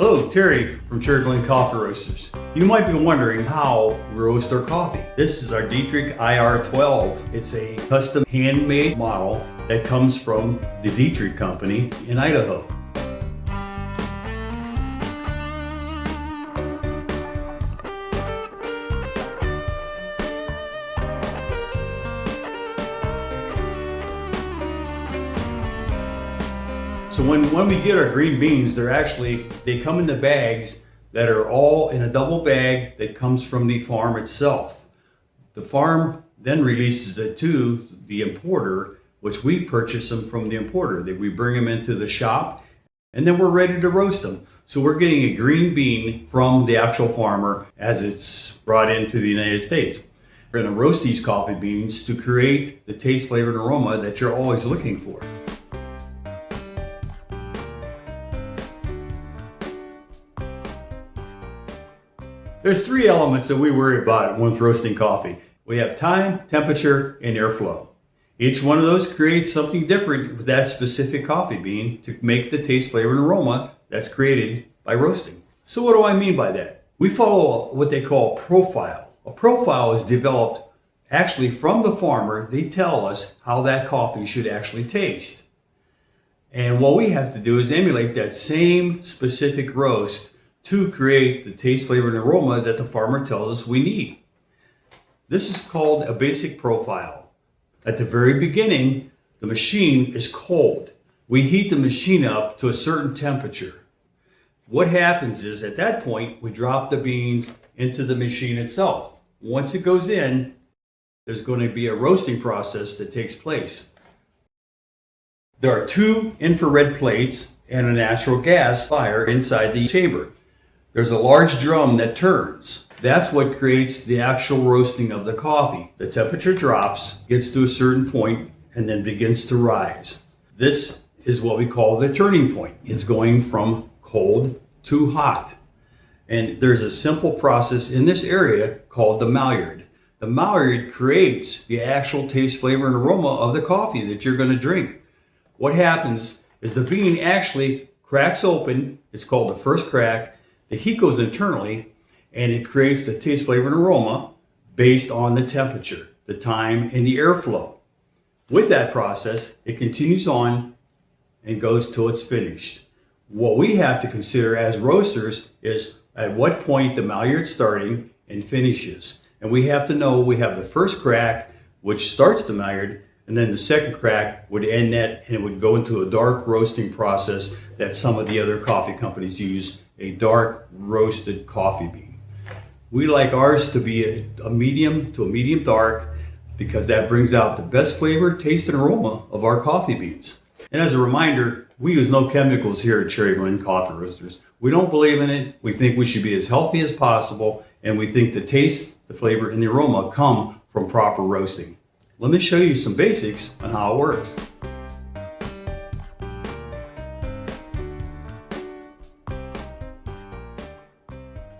Hello, Terry from Cherry Glen Coffee Roasters. You might be wondering how we roast our coffee. This is our Dietrich IR-12. It's a custom handmade model that comes from the Dietrich company in Idaho. So when we get our green beans, they come in the bags that are all in a double bag that comes from the farm itself. The farm then releases it to the importer, which we purchase them from the importer. That we bring them into the shop, and then we're ready to roast them. So we're getting a green bean from the actual farmer as it's brought into the United States. We're going to roast these coffee beans to create the taste, flavor, and aroma that you're always looking for. There's three elements that we worry about when roasting coffee. We have time, temperature, and airflow. Each one of those creates something different with that specific coffee bean to make the taste, flavor, and aroma that's created by roasting. So what do I mean by that? We follow what they call a profile. A profile is developed actually from the farmer. They tell us how that coffee should actually taste. And what we have to do is emulate that same specific roast to create the taste, flavor, and aroma that the farmer tells us we need. This is called a basic profile. At the very beginning, the machine is cold. We heat the machine up to a certain temperature. What happens is at that point, we drop the beans into the machine itself. Once it goes in, there's going to be a roasting process that takes place. There are two infrared plates and a natural gas fire inside the chamber. There's a large drum that turns. That's what creates the actual roasting of the coffee. The temperature drops, gets to a certain point, and then begins to rise. This is what we call the turning point. It's going from cold to hot. And there's a simple process in this area called the Maillard. The Maillard creates the actual taste, flavor, and aroma of the coffee that you're going to drink. What happens is the bean actually cracks open. It's called the first crack. The heat goes internally, and it creates the taste, flavor, and aroma based on the temperature, the time, and the airflow. With that process, it continues on and goes till it's finished. What we have to consider as roasters is at what point the Maillard's starting and finishes. And we have to know we have the first crack, which starts the Maillard, and then the second crack would end that, and it would go into a dark roasting process that some of the other coffee companies use, a dark roasted coffee bean. We like ours to be a medium to a medium dark because that brings out the best flavor, taste, and aroma of our coffee beans. And as a reminder, we use no chemicals here at Cherry Glen Coffee Roasters. We don't believe in it. We think we should be as healthy as possible, and we think the taste, the flavor, and the aroma come from proper roasting. Let me show you some basics on how it works.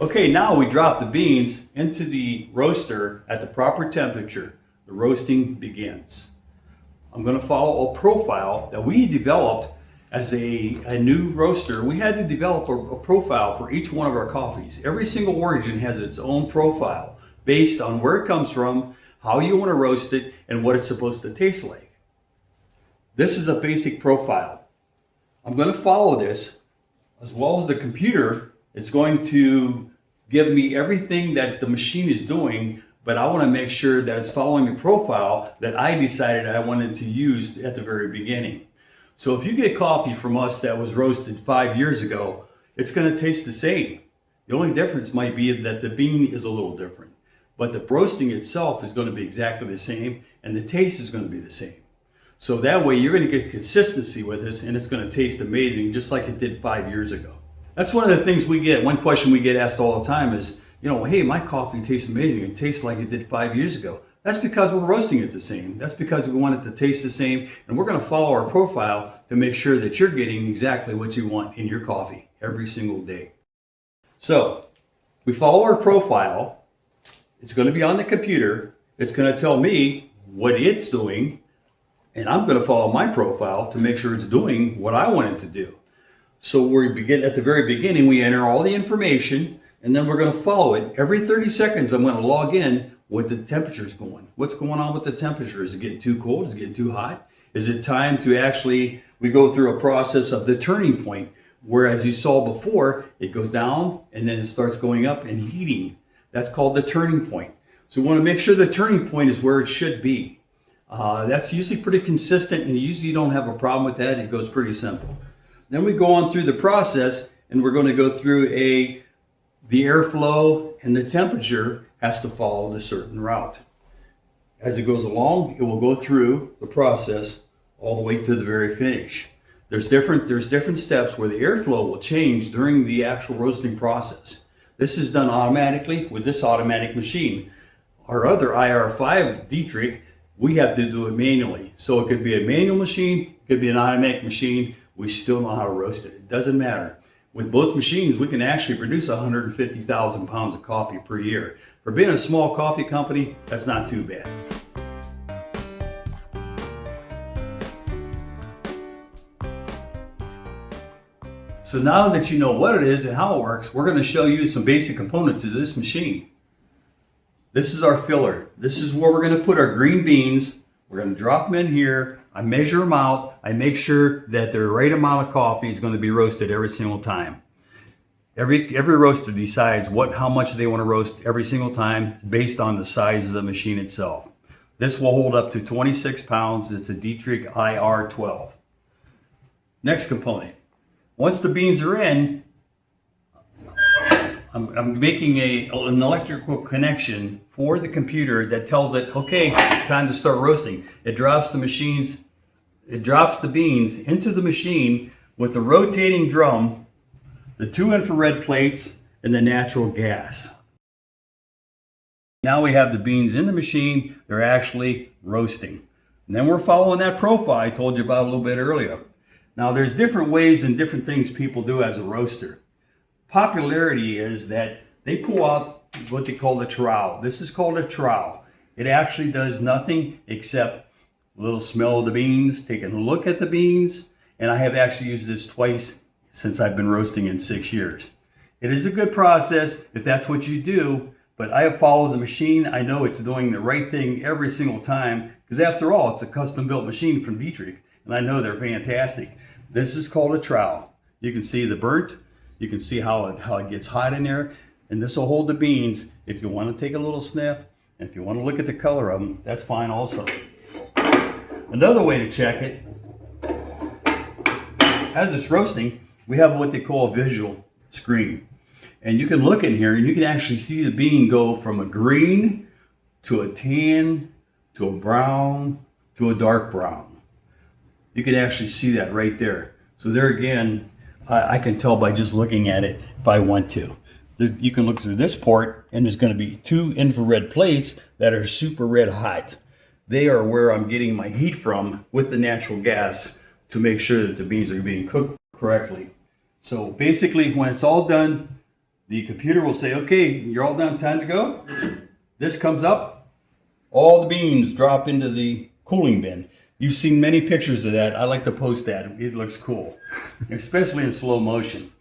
Okay, now we drop the beans into the roaster at the proper temperature. The roasting begins. I'm going to follow a profile that we developed as a new roaster. We had to develop a profile for each one of our coffees. Every single origin has its own profile based on where it comes from, how you want to roast it, and what it's supposed to taste like. This is a basic profile. I'm going to follow this as well as the computer. It's going to give me everything that the machine is doing, but I want to make sure that it's following the profile that I decided I wanted to use at the very beginning. So if you get coffee from us that was roasted 5 years ago, it's going to taste the same. The only difference might be that the bean is a little different. But the roasting itself is going to be exactly the same, and the taste is going to be the same. So that way you're going to get consistency with this, and it's going to taste amazing just like it did 5 years ago. That's one of the things we get. One question we get asked all the time is, hey, my coffee tastes amazing. It tastes like it did 5 years ago. That's because we're roasting it the same. That's because we want it to taste the same, and we're going to follow our profile to make sure that you're getting exactly what you want in your coffee every single day. So we follow our profile. It's going to be on the computer. It's going to tell me what it's doing, and I'm going to follow my profile to make sure it's doing what I want it to do. So we begin at the very beginning, we enter all the information, and then we're going to follow it. Every 30 seconds, I'm going to log in what the temperature is going. What's going on with the temperature? Is it getting too cold? Is it getting too hot? Is it time to actually, we go through a process of the turning point, where as you saw before, it goes down and then it starts going up and heating. That's called the turning point. So we want to make sure the turning point is where it should be. That's usually pretty consistent, and usually you don't have a problem with that. It goes pretty simple. Then we go on through the process, and we're going to go through the airflow, and the temperature has to follow the certain route. As it goes along, it will go through the process all the way to the very finish. There's different steps where the airflow will change during the actual roasting process. This is done automatically with this automatic machine. Our other IR-5 Dietrich, we have to do it manually. So it could be a manual machine, it could be an automatic machine. We still know how to roast it. It doesn't matter. With both machines, we can actually produce 150,000 pounds of coffee per year. For being a small coffee company, that's not too bad. So now that you know what it is and how it works, we're going to show you some basic components of this machine. This is our filler. This is where we're going to put our green beans. We're going to drop them in here. I measure them out. I make sure that the right amount of coffee is going to be roasted every single time. Every roaster decides how much they want to roast every single time based on the size of the machine itself. This will hold up to 26 pounds. It's a Dietrich IR-12. Next component. Once the beans are in, I'm making an electrical connection for the computer that tells it, okay, it's time to start roasting. It drops the beans into the machine with the rotating drum, the 2 infrared plates, and the natural gas. Now we have the beans in the machine. They're actually roasting. And then we're following that profile I told you about a little bit earlier. Now there's different ways and different things people do as a roaster. Popularity is that they pull out what they call the trowel. This is called a trowel. It actually does nothing except a little smell of the beans, taking a look at the beans, and I have actually used this twice since I've been roasting in 6 years. It is a good process if that's what you do, but I have followed the machine. I know it's doing the right thing every single time, because after all, it's a custom-built machine from Dietrich, and I know they're fantastic. This is called a trowel. You can see the burnt. You can see how it gets hot in there, and this will hold the beans. If you want to take a little sniff, and if you want to look at the color of them, that's fine also. Another way to check it, as it's roasting, we have what they call a visual screen. And you can look in here and you can actually see the bean go from a green to a tan to a brown to a dark brown. You can actually see that right there. So there again, I can tell by just looking at it if I want to. You can look through this port and there's going to be 2 infrared plates that are super red hot. They are where I'm getting my heat from with the natural gas to make sure that the beans are being cooked correctly. So basically when it's all done, the computer will say, okay, you're all done, time to go. This comes up, all the beans drop into the cooling bin. You've seen many pictures of that. I like to post that. It looks cool, especially in slow motion.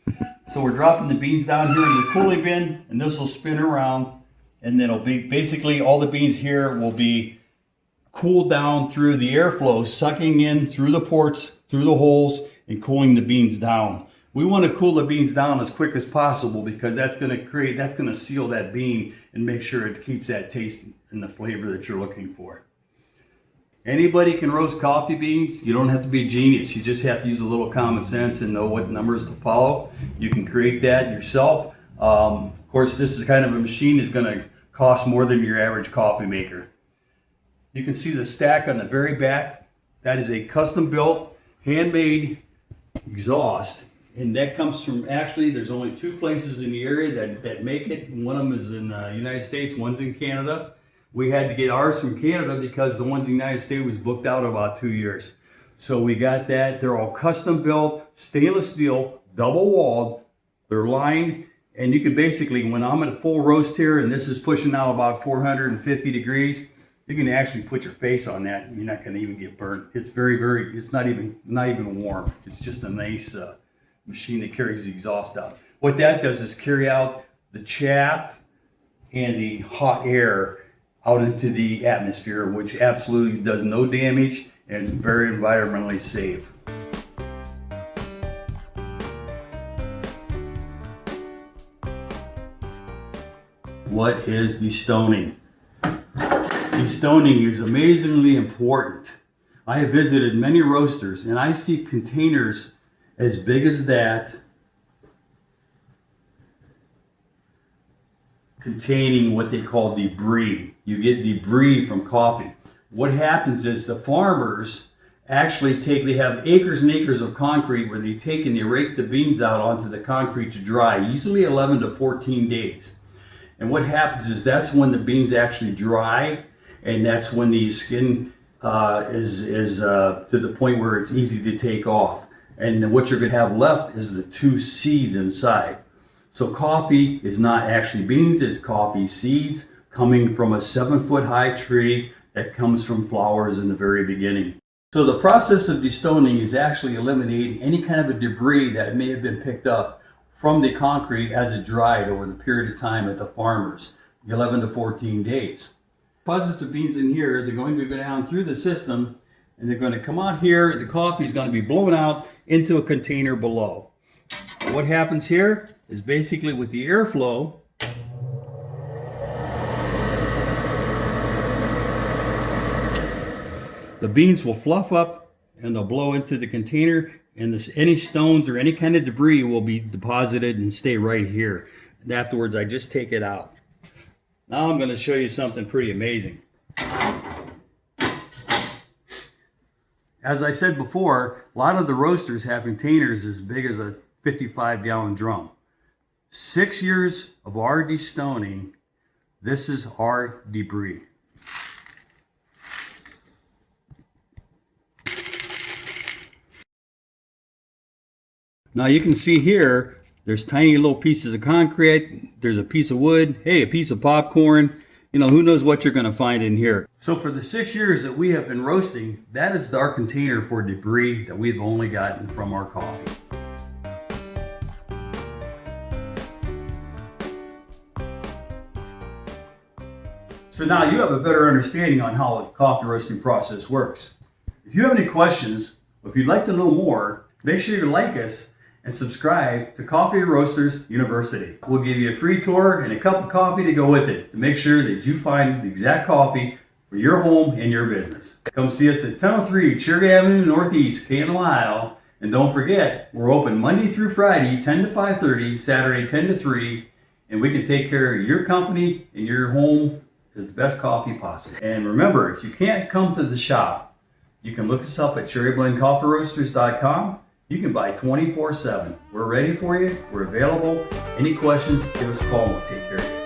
So we're dropping the beans down here in the cooling bin, and this will spin around, and then it'll be basically all the beans here will be cooled down through the airflow, sucking in through the ports, through the holes, and cooling the beans down. We want to cool the beans down as quick as possible because that's going to seal that bean and make sure it keeps that taste and the flavor that you're looking for. Anybody can roast coffee beans. You don't have to be a genius. You just have to use a little common sense and know what numbers to follow. You can create that yourself. Of course, this is kind of a machine that's going to cost more than your average coffee maker. You can see the stack on the very back. That is a custom-built, handmade exhaust. And that comes from, actually, there's only 2 places in the area that make it. One of them is in the United States, one's in Canada. We had to get ours from Canada because the ones in the United States was booked out about 2 years. So we got that. They're all custom built, stainless steel, double walled. They're lined. And you can basically, when I'm at a full roast here and this is pushing out about 450 degrees, you can actually put your face on that and you're not going to even get burnt. It's very, very, it's not even warm. It's just a nice machine that carries the exhaust out. What that does is carry out the chaff and the hot air out into the atmosphere, which absolutely does no damage and is very environmentally safe. What is destoning? Destoning is amazingly important. I have visited many roasters and I see containers as big as that containing what they call debris. You get debris from coffee. What happens is the farmers actually they have acres and acres of concrete where they take and they rake the beans out onto the concrete to dry, usually 11 to 14 days. And what happens is that's when the beans actually dry, and that's when the skin is to the point where it's easy to take off. And what you're going to have left is the two seeds inside. So coffee is not actually beans, it's coffee seeds coming from a 7-foot high tree that comes from flowers in the very beginning. So the process of destoning is actually eliminating any kind of a debris that may have been picked up from the concrete as it dried over the period of time at the farmers, 11 to 14 days. Deposits of beans in here, they're going to go down through the system and they're going to come out here. The coffee is going to be blown out into a container below. What happens here is basically with the airflow, the beans will fluff up and they'll blow into the container, and any stones or any kind of debris will be deposited and stay right here. And afterwards, I just take it out. Now I'm going to show you something pretty amazing. As I said before, a lot of the roasters have containers as big as a 55-gallon drum. 6 years of our destoning, this is our debris. Now you can see here, there's tiny little pieces of concrete, there's a piece of wood, hey, a piece of popcorn. You know, who knows what you're going to find in here. So for the 6 years that we have been roasting, that is our container for debris that we've only gotten from our coffee. So now you have a better understanding on how the coffee roasting process works. If you have any questions, or if you'd like to know more, make sure you like us and subscribe to Coffee Roasters University. We'll give you a free tour and a cup of coffee to go with it to make sure that you find the exact coffee for your home and your business. Come see us at 1003 Cherry Avenue Northeast, Canton, Ohio. And don't forget, we're open Monday through Friday, 10 to 5:30, Saturday 10 to 3, and we can take care of your company and your home with the best coffee possible. And remember, if you can't come to the shop, you can look us up at cherryblendcoffeeroasters.com. You can buy 24/7. We're ready for you. We're available. Any questions, give us a call and we'll take care of you.